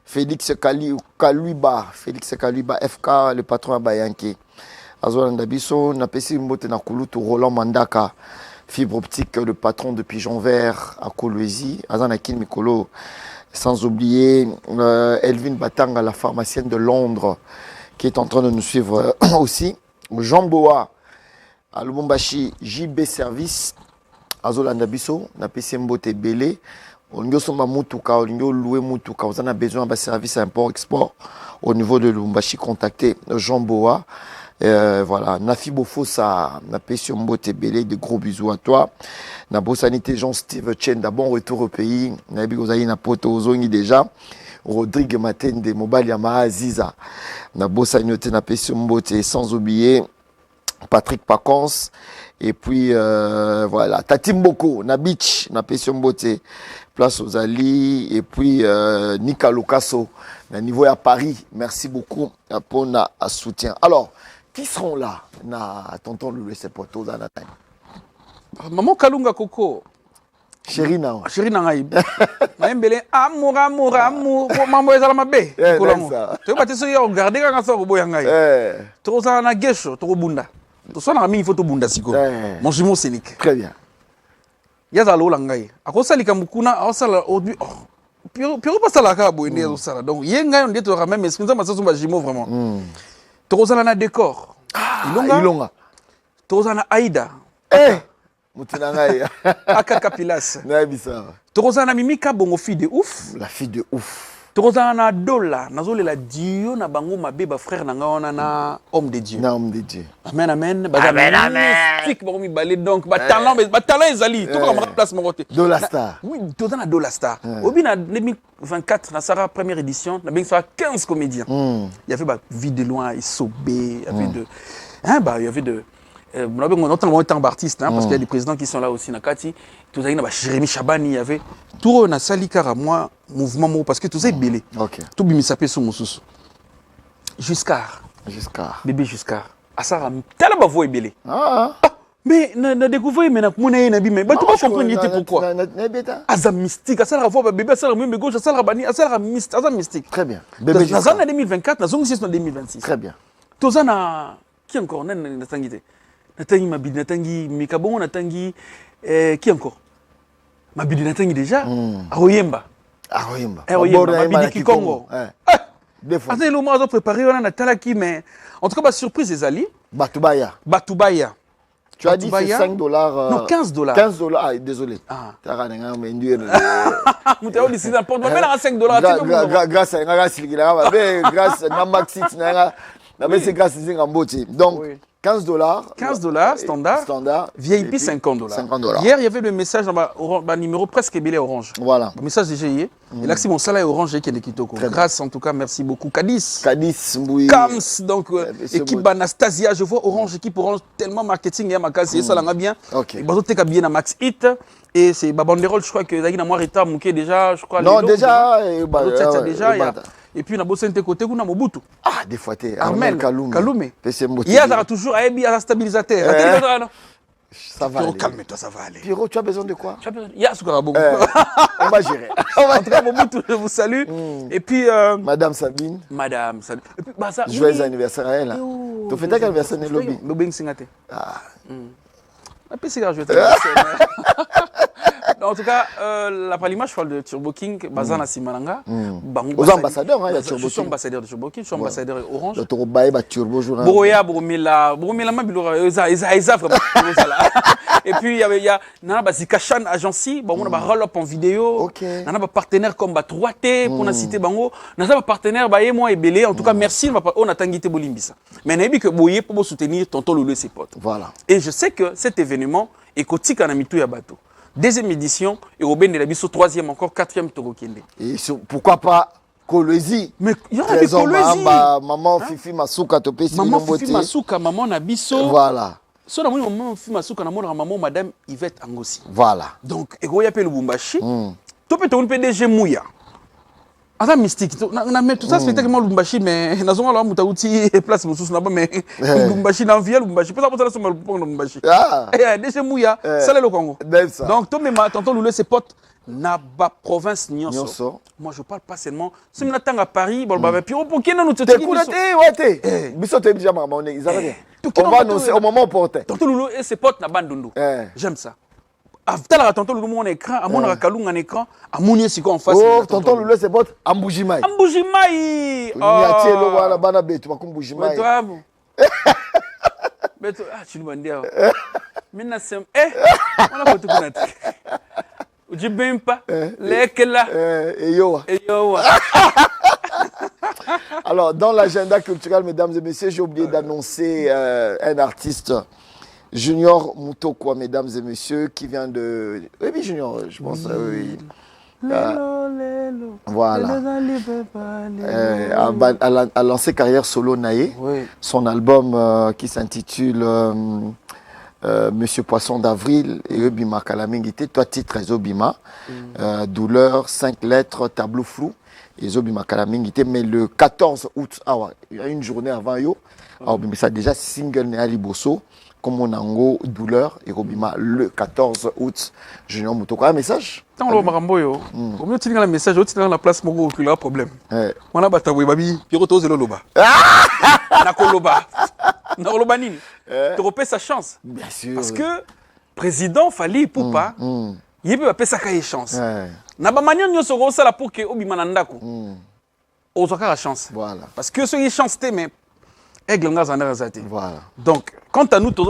Félix Kaluiba, FK le patron à Bayanké. Azola Ndabiso, na Pession Mbote na Kulutu Roland Mandaka, fibre optique le patron de Pigeon Vert à Kolwezi, Azanakin Mikolo, sans oublier Elvin Batanga, la pharmacienne de Londres, qui est en train de nous suivre aussi. Jean Boa, à Lubumbashi, JB Service, Azola Ndabiso, na PC Mbote Belé, on somba mutuka, on loué mutuka, on a besoin d'un service import-export au niveau de Lubumbashi, contactez Jean Boa. Voilà, Nafi Bofosa, na PC Mbote Belé, de gros bisous à toi. Na Bossanité Jean-Steve Chen, bon retour au pays. Na Bigozaï na Poto Ozongi déjà. Rodrigue Matende, Mobile Yamaha Aziza. Na Bossanité na PC Mbote, sans oublier Patrick Pacons. Et puis, voilà, Tatim Boko, na Beach, na Pession Bote, place aux Ali. Et puis, Nika Lukaso, na niveau à Paris. Merci beaucoup pour notre soutien. Alors, qui seront là, na tonton Loulou ses potos dans la taille? Maman Kalunga Koko. Chéri na. Chéri na ngai. Maembele amour. Maman ezala mabe. Kolongo. Tu vas te souiller regarder quand ça boya ngai. To za na gesho, to bunda. To so na mingi photo bunda siko. Mon jumeau scénique. Très bien. Yaza lo langai. Akosali kamukuna, akosala aujourd'hui. Piro pas la ka boyende zo sala. Donc yenga on dit to même excuse moi ça son jumeau vraiment. To za na décor. Ilonga. To za na Aïda. Moutinangaï. Akaka Pilas. Naibisa. Torozana Mimika bongo fille de ouf. La fille de ouf. Torozana Dola. Nazole la Dio na bango ma beba frère na nga na homme de Dieu. Na homme de Dieu. Amen amen. Amen. Mystique bango mi balé donc ba talent ezali. Tout comme place mon côté. Dola Star. Oui, Torozana Dola Star. Obi na 2024 na Sarah première édition, na bing 15 comédiens. Il y avait ba Vie de loin, Isobé, il y avait de il y avait de on a notamment tant d'artistes parce qu'il y a des présidents qui sont là aussi Nakati tout ça il y a Jérémy Chabani il y avait tout na salikara moi mouvement parce que tout ça est belé OK tout bimisape sur mususu Juscar bébé Juscar asara tellement ba voix est belé mais na découvrir mais na mona na bimé ba tu pas comprendre était pourquoi azam mystique asara voix bébé asara même gauche asara bani asara mystique très bien bébé Juscar dans 2024 na zongi 2026 très bien tout ça na qui encore na tangité Natangi Mabidi, Natangi Mikabongo, Natangi qui encore Mabidi Natangi déjà Aroyemba. Mabidi Kikongo. Des fois. Attends, le mois de préparer on a Talaki mais en tout cas surprise les Ali. Batubaya. Tu as dit c'est $5. Non, $15. $15, désolé. Tarananga mais nduer. Mutao d'ici n'importe mais là $5. Grâce à Maxi Tinanga. C'est grâce à Zingamboti. Donc $15 standard. VIP $50. Hier, il y avait le message dans ma numéro presque belé orange. Voilà. Le message de GIE. Et là, c'est mon salaire orange qui est Kitoko. Grâce en tout cas, merci beaucoup. Cadiz, oui. Kams, donc équipe Anastasia, je vois orange, équipe orange, tellement marketing et ma case, ça l'a bien. Ok. Et bazote bien à Max Hit. Et c'est Banderole, je crois que Zagina Moirita Mouké déjà, je crois. Non, déjà. Déjà, et puis, on a bossé un côté, on a Mobutu. Des fois, tu es Armel Kaloumé. Il y a toujours un stabilisateur. Ça va aller. Calme-toi, ça va aller. Pierrot, tu as besoin de quoi? Il y a ce qu'on a beaucoup. On va gérer. En tout cas, Mobutu, je vous salue. Et puis. Madame Sabine. Et puis, joyeux anniversaire à elle. Tu fais quel anniversaire dans le lobby? Lobby Singate. Ah. Je vais te En tout cas, la Palima, je parle de Turbo King, Bazana Simananga. Aux ambassadeurs, il y a Turbo King. Je suis ambassadeur de Turbo King, je suis ambassadeur Orange. Le Torobaye, Turbo Journal. Boroya, Boromela, Mabilora, Eza, vraiment. Et puis, il y a Zikachan Agency, on a roll-up en vidéo. On a des partenaires comme 3T, pour citer Bango. On a des partenaires, moi et Belé. En tout cas, merci, on a Tanguité Bolimbisa. Mais on a dit que Boye pour soutenir Tonton Loulou et ses potes. Voilà. Et je sais que cet événement est Kotika Namitou Yabato. Deuxième édition, et Robin de la Bisso, troisième encore, quatrième Toro Kende. Et pourquoi pas Kolwezi? Mais il y aura des Kolwezi. Maman Fifi Masuka, maman Fifi Masuka, maman Nabiso. Voilà. So na maman Fifi Masuka, maman madame Yvette Angosi. Voilà. Donc, Ego Yape Lubumbashi. Tu peux te PDG Mouya. Ah, mystique. Mais tout ça, c'est tellement Lubumbashi, mais nous avons là, nous avons place, mais Lubumbashi, dans vie, Lubumbashi. Pour ça, nous avons Lubumbashi. Et déjà Mouya, c'est le Congo. Donc, toi, même, tonton Loulou, ses potes, Naba province Nyonso. Moi, je parle pas seulement. Si nous attendons à Paris, bon, bah, puis pour qui nous te disons. Ouais, Bisso, t'es déjà marrant. On va annoncer au moment opportun. Tonton Loulou et ses potes, Nabandondo. J'aime ça. After tonton Loulou mon écran, à mon rakalung en écran, à mon yesiko en face. Oh, tonton Loulou c'est votre Ambujimai. Ambujimai. Niatie lo wala bana betu bakumbujimai. Mais toi bon. Mais toi tu nous bandia. Maintenant c'est on a tout connaître. Tu baimes pas lekela. Eyowa. Alors dans l'agenda culturel mesdames et messieurs, j'ai oublié d'annoncer un artiste Junior Mutokwa, mesdames et messieurs, qui vient de... Oui, Junior, je pense. Oui. Voilà. A lancé carrière solo Naé. Oui. Son album qui s'intitule Monsieur Poisson d'Avril et Obima Kalamingité. Toi, titre Zobima. Douleur, 5 lettres, tableau flou. Et Zobima Kalamingité. Mais le 14 août, il y a une journée avant Yo. Mais ça déjà single Néali Bosso. Comme on a en douleur et Robima le 14 août. Junior Mutokwa, un message? Tant le maramboyo. Comme tu dis un message, tu dans la place mon il a un problème. On a battu babi, puis retourne le loba. Na koloba. Na koloba nini? Tu repères sa chance. Bien sûr. Parce que président Fali Poupa, il peut pas sa chance. Na ba manière nyo soro sala pour que Obima nandako. Ozaka la chance. Voilà. Parce que ce chance mais voilà. Donc, quant à nous, tout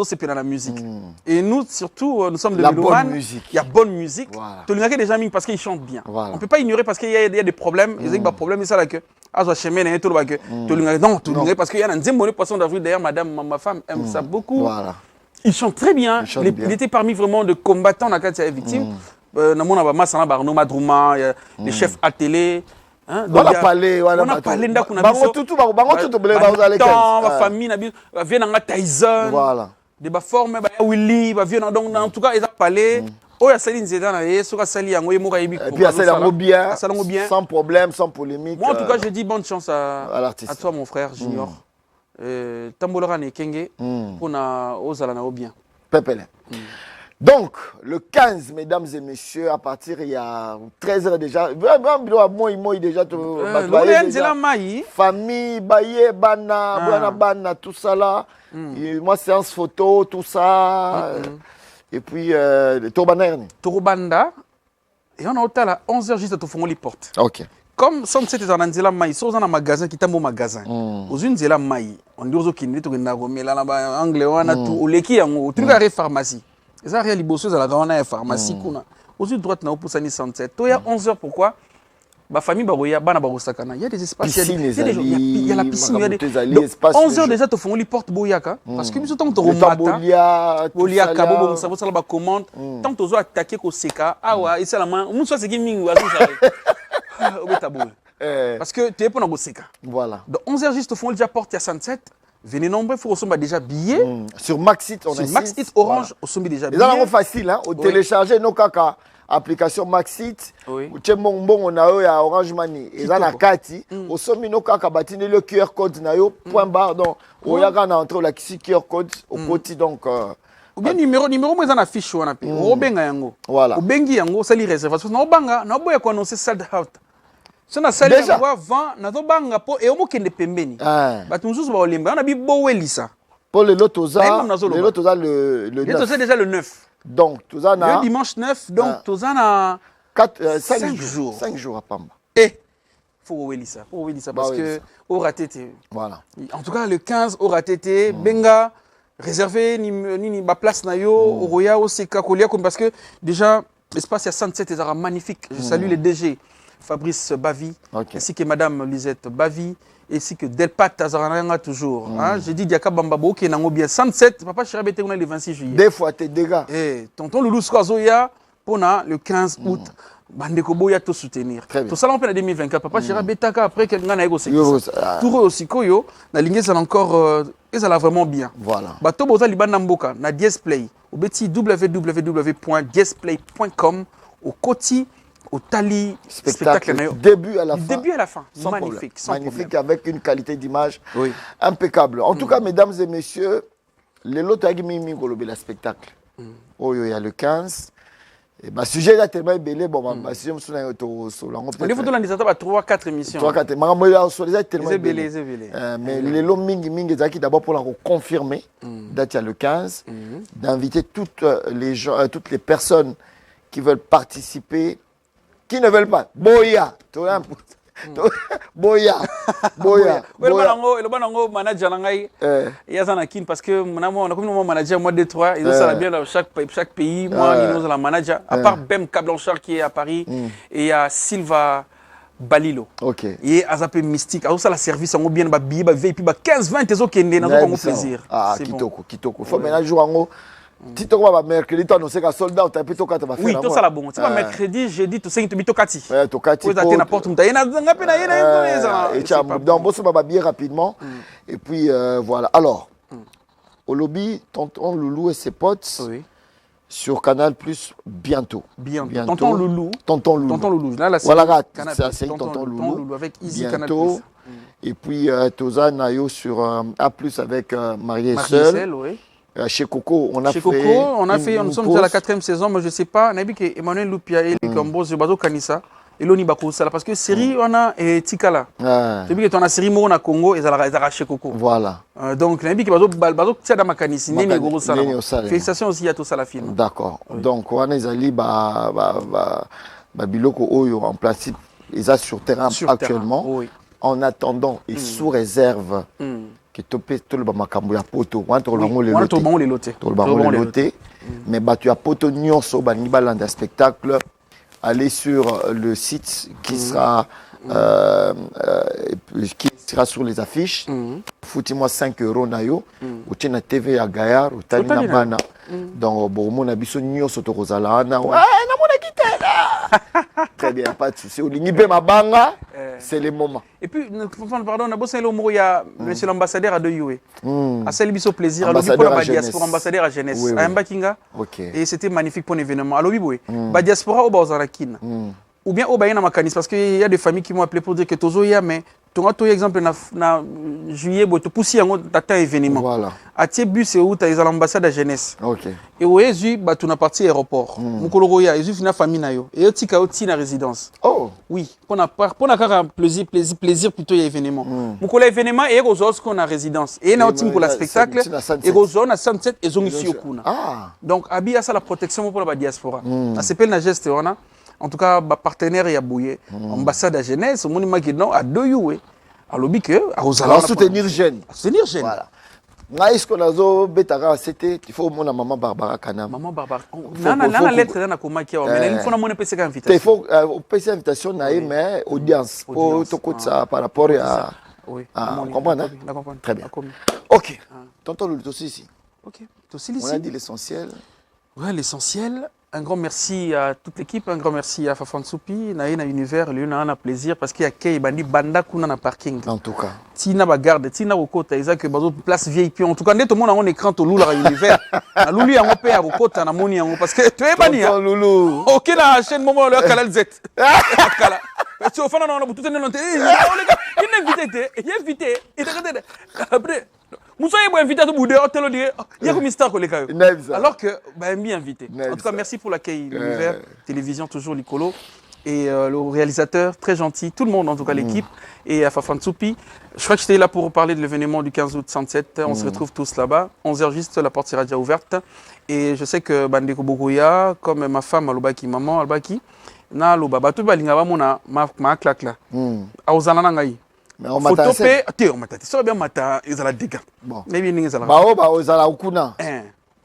c'est dans la musique. Et nous, surtout, nous sommes des mélomanes. Il y a bonne musique. Tu l'as déjà mis parce qu'ils chantent bien. Voilà. On ne peut pas ignorer parce qu'il y a des problèmes. Il y a des problèmes, et ça là que. Ah, je chemin, tout le bac. Non, tout le parce qu'il y a un deuxième poisson d'avril d'ailleurs, madame, ma femme aime ça beaucoup. Voilà. Il chante très bien. Il était parmi vraiment de combattants dans la cas victime. Namona Massana Barno Madrouma, les chefs à télé. On a parlé, on a parlé famille vient Tyson. Voilà. Des formes Willy, donc en tout cas ils ont parlé. Oh ya Saline Zedana et sur Sali yango et puis ça bien, sans problème, sans polémique. Moi en tout cas je dis bonne chance à toi mon frère Junior. Tambolora ne Kenge pour na ozala na bien. Pepele. Donc, le 15, mesdames et messieurs, à partir il y a 13 heures déjà, moi déjà, famille, baye, bana, tout ça là, moi séance photo, tout ça, et puis, Torobanda, et on a hôtel à 11h juste à te les portes. Ok. Comme sans c'était dans un maïs, sur un magasin qui est un beau magasin. Aux une zéla maïs, on dit aux autres qui n'est mais là, anglais, on a tout, au leki, on trouve à pharmacie. Et ça, il y a des pharmacie. Aux droite, on a 107. Il y a 11h, pourquoi? Ma famille, il y a des espaces. Il y a la piscine. 11h déjà, tu fais les portes Boyaka. Parce que nous sommes au matin. Boyaka, ça va la commande. Tant que tu as attaqué au Seka, et c'est la main. On soit c'est qui parce que tu es pas dans le Seka. Voilà. Donc 11h juste, tu fais déjà porte à 107. Venez nombreux, il faut recevoir déjà billets. Sur Maxit, on a sur Maxit Orange, on reçoit déjà billets. C'est facile, hein? On télécharge nos caca application Maxit. Oui. On a eu à Orange Money. Et là, la Kati, on reçoit nos caca batine le QR code nayo point barre donc on y a un entrée la QR code au côté donc. Ou bien numéro moi en affiche on a payé. Au benga yango. Voilà. Au bengi yango ça li réservation. Na banga na boya ko annoncer sold out. Si on a salé la 20, on a banga po et on a pembeni. Bah tu nous ba olimba, on a bi bo welisa. Pour le Lotosa, Naïm Namnazo le Lotosa le Le 9. c'est déjà le 9. Donc, Toza Le na dimanche 9, donc Toza na 5 jours. 5 jours à Pamba. Et faut oublier ça parce oui, que ça. au ratété. Voilà. En tout cas le 15 au ratété, Benga réservé ni ba place na yo au Roya au Seka Kolia parce que déjà l'espace à 107 est magnifique. Je salue les DG Fabrice Bavi ainsi que madame Lisette Bavi ainsi que Delpat Tazarananga toujours. J'ai dit Diaka Bambabo qui est nango bien 107 papa Chirabete on est le 26 juillet. Des fois tes dégâts. Et tonton Loulou Skozoya pour le 15 août. Bandeko boya to soutenir. Tout ça en 2024 papa Chira Betaka après que ngana ego c'est. Tout aussi koyo na lingue ça encore ça va vraiment bien. Voilà. Bato boza libana mboka na Diesplay au beti www.diesplay.com au Koti au Tali spectacle début à la fin. Début à la fin. Sans magnifique, sans magnifique problème. avec une qualité d'image impeccable. En tout cas mesdames et messieurs, les lots agimi ngolobe la spectacle. Oh il y a le 15. Et bah sujet là tellement belé bon bah sujet musu na to so lango peut-être. On faut dans les attentes 3-4 émissions. 3-4 makambo ya so les tellement belé. Mais les lots mingi zaki d'abord pour la confirmer date le 15 d'inviter toutes les gens toutes les personnes qui veulent participer qui ne veulent pas boya boya le banango manager nangai yazana kin parce que on a comme mon manager moi 2-3 ils ont ça bien dans chaque pays moi ils ont la manager à part Bem Cablanchard qui est à Paris et il y a Silva Balilo et Azapé Mystique a ça la service en bien ba billet ba VIP ba 15-20 tezo kende na zo plaisir kitoko faut maintenant jouer en si tu vas mercredi, tu annonces qu'un soldat, tu as plutôt qu'à te faire. Oui, tout ça là bon. C'est pas mercredi, jeudi, tout ça, tu as kati. Ouais, tu as kati. Tu as n'importe où. Tu as et tu as donc bon, ça va bien rapidement. Et puis voilà. Alors, au lobby, tonton Loulou et ses potes sur Canal Plus bientôt. Tonton Loulou. Là, voilà, c'est tonton Loulou avec Easy Canal Plus. Et puis Toza Nayo sur A Plus avec Mariée Seul. Chez Coco, on a fait. Nous sommes à la 4e saison, mais je ne sais pas. On a vu que Emmanuel Loupia et Likambo, je bazo Kanissa, et Loni Bakoussa, parce que série, on a Tikala. J'ai vu que on a série Moro na Congo et Zara chez Coco. Voilà. Donc, on a vu que bazo Tia Makanissi, Néné Goro Salam. Félicitations aussi à tous à la film. D'accord. Donc, on a Zali, Biloko Oyo, en principe, ils sont sur terrain actuellement. En attendant et sous réserve. Que topé tout le makambo ya poto wanto le loté mais tu as poto nyonso ba balanda spectacle aller sur le site qui sera sur les affiches foutez-moi 5 € nayo ou tena TV à Gaillard ou tani na bana donc bon mon abiso nyonso to kozala na mona très bien, pas de souci. C'est le moment. Et puis, pardon, on a bossé le mot, il y a monsieur l'ambassadeur à de Yue. À celle plaisir, à l'objet pour la diaspora, ambassadeur à jeunesse. À Mbakinga. Et c'était magnifique pour l'événement. À l'objet, la diaspora au Bazarakine. Ou bien au Bayana Makanis, parce qu'il y a des familles qui m'ont appelé pour dire que Tozo y a, mais tu as exemple na juillet, tu as poussé un data événement. Voilà. À Tiebu, c'est où tu as l'ambassade de la jeunesse. Et où est-ce que tu as parti aéroport. Mukoloya, et tu as famille na yo. Et tu as na résidence. Oh. Oui, pour un plaisir plutôt y a événement. Mukolo événement et aux autres qu'on a résidence. Et na team pour la spectacle et aux zones à 107 et zone ici au Kuna. Donc abi a ça la protection pour la diaspora. Ça s'appelle na geste on a. En tout cas, partenaire et abouye, ambassade à jeunesse, au monument qui non à deux jouer. À l'objet que à soutenir jeune. Soutenir jeune. Voilà. Est-ce qu'on a zo betara c'était il faut mon maman Barbara Kanam. Maman Barbara. Nana lettre na comment qui mais il faut na mon PC invitation. Il faut PC invitation na mais audience pour to ça par rapport à comprendre. Très bien. OK. Tonton le dossier ici. OK. Dossier ici. On a dit l'essentiel. Ouais, l'essentiel. Un grand merci à toute l'équipe, un grand merci à Fafan Soupi, Naïna Univers, lui on a plaisir parce qu'il y a Kei Bandi Banda Kuna na parking. En tout cas. Tina Bagarde, Tina Okota, Isaac Bazo place VIP. En tout cas, tout le monde a un écran to Lula Univers. Na Lulu en opé à Okota na moni en parce que tu es bani. Loulou. OK la chaîne moment le Canal Z. Kala. Tu au fond non tout est non. Les gars, il est invité. Après Moussa est invité à tout boudé, hôtel dire, il y a comme star alors que bien invité. En tout cas, merci pour l'accueil univers télévision toujours Licolo. et le réalisateur, très gentil, tout le monde en tout cas, l'équipe, et à Fafan Tsoupi. Je crois que j'étais là pour parler de l'événement du 15 août 107. On se retrouve tous là-bas. 11h juste, la porte sera déjà ouverte. Et je sais que Bandeko Bogoya, comme ma femme, Alobaki, maman, Albaki, na Lobaba, tout balinga ba mona ma claque là. Aozana nangai. Mais on m'a photo pe, on m'a tati. Ça bien mata, ils ala dégâts. Bon. Mais bien ils ala. Ba ozala okuna.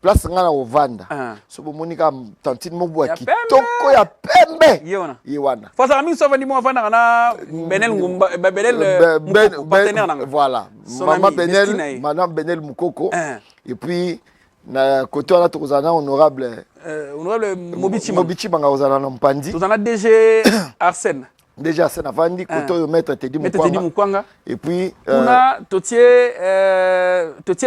Place ngana ovanda. So bomonika tantine mobwa kitoko ya pembe. Yona. Yewana. Fasa ami so vandi mo avanda na Benel Ngumba, Benel partenaire nanga. Voilà. Maman Benel, madame Benel Mukoko. Et puis na côté on a tozana honorable Mobichi Banga ozana na Mpandi. Tozana DG Arsène. Déjà c'est Navandi côté au maître Teddy Mukwanga. Et puis on a Totier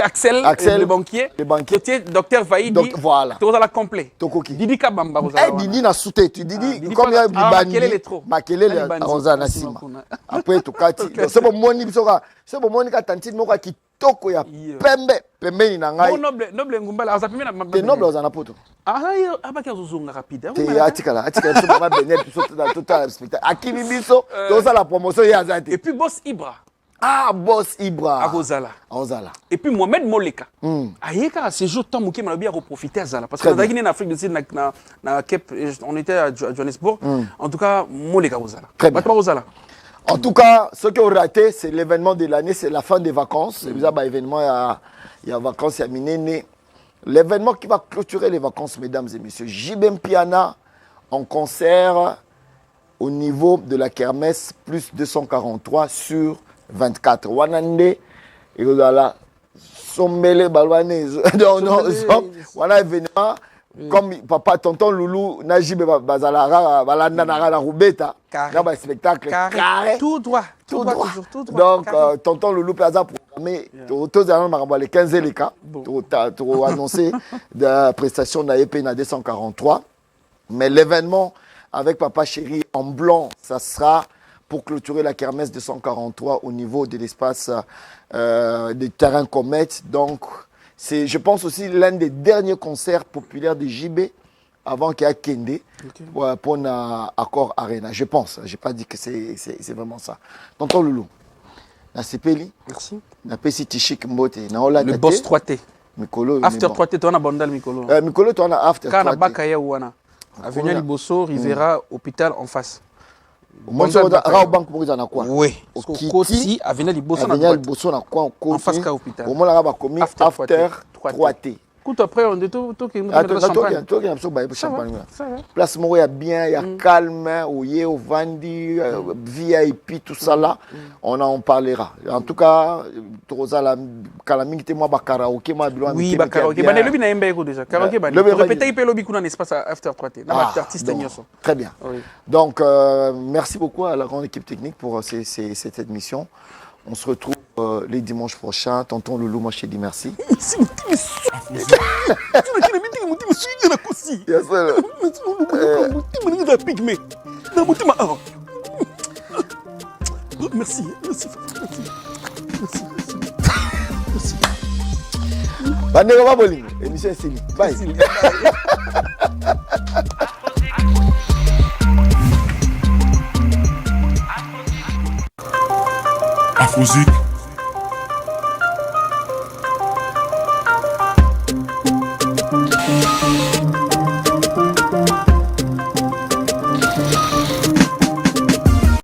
Axel le banquier. Totier docteur Vaïdi. Donc voilà. Tozala complet. Tokoki. Didi Kabamba ozala. Eh Didi na souté, tu Didi comme il y a Bibani. Makelele ozana sima. Après Tokati. C'est bon moni bisoka. C'est bon moni ka tantine moko ki toko ya pembe ni na ngai. Noble Ngumbala azapime na mabbe. Noble ozana poto. Abaki azozonga rapide. Te atikala so mama Benel so total spectacle. Akimi biso toza la promotion ya azati. Et puis Boss Ibra. Ah, Boss Ibra. Akozala. Ozala. Et puis Mohamed Moleka. Ayeka ce jour temps muké malobi a profiter azala parce que dans en Afrique du Sud na Cape on était à Johannesburg. En tout cas Moleka ozala. Pas ozala. En tout cas, ce qui ont raté, c'est l'événement de l'année, c'est la fin des vacances. C'est un événement, il y a vacances, il y a Minéné. L'événement qui va clôturer les vacances, mesdames et messieurs, JBM Piana en concert au niveau de la kermesse, plus 243 sur 24. Wanande, et voilà, Sombele Balwanese. On a événement. Comme papa, tonton Loulou, Najib Bazalara, Balandanara, Roubeta, dans un spectacle carré. Tout droit. Toujours, tout droit. Donc, tonton Loulou Plaza programmé, tous les 15 et les cas, pour annoncer la prestation d'AEP na 243. Mais l'événement avec Papa Chéri en blanc, ça sera pour clôturer la kermesse 243 au niveau de l'espace des terrains comètes. Donc, c'est, je pense aussi, l'un des derniers concerts populaires de JB avant qu'il y ait Kende pour un accord Arena. Je pense. Je n'ai pas dit que c'est vraiment ça. Tonton Loulou, na CPLI. Merci. Na PC Tichik Mbote. Le boss 3T. Mikolo. After 3T, tu as un bandal Mikolo. Mikolo, tu as un after 3T. Kana Bakaya Ouana. Avenue Liboso, Rivera, hôpital en face. Oui. Koti, Avenue Liboso, en face à l'hôpital. After 3T. Écoute, après, on dit tout qui nous met champagne. Place Moria bien, il y a calme, Oye, Ovandi, VIP, tout ça là. On en parlera. En tout cas, Troza, Kalaming, moi, karaoké, ma bilan. Oui, karaoké. Le lobby n'a pas déjà. Karaoké, répétez, il peut lobby qu'on a un espace After 3T. Très bien. Donc, merci beaucoup à la grande équipe technique pour cette émission. On se retrouve les dimanches prochains. Tonton Loulou, moi je te dis merci. Merci. Émission Bye. Afrozik.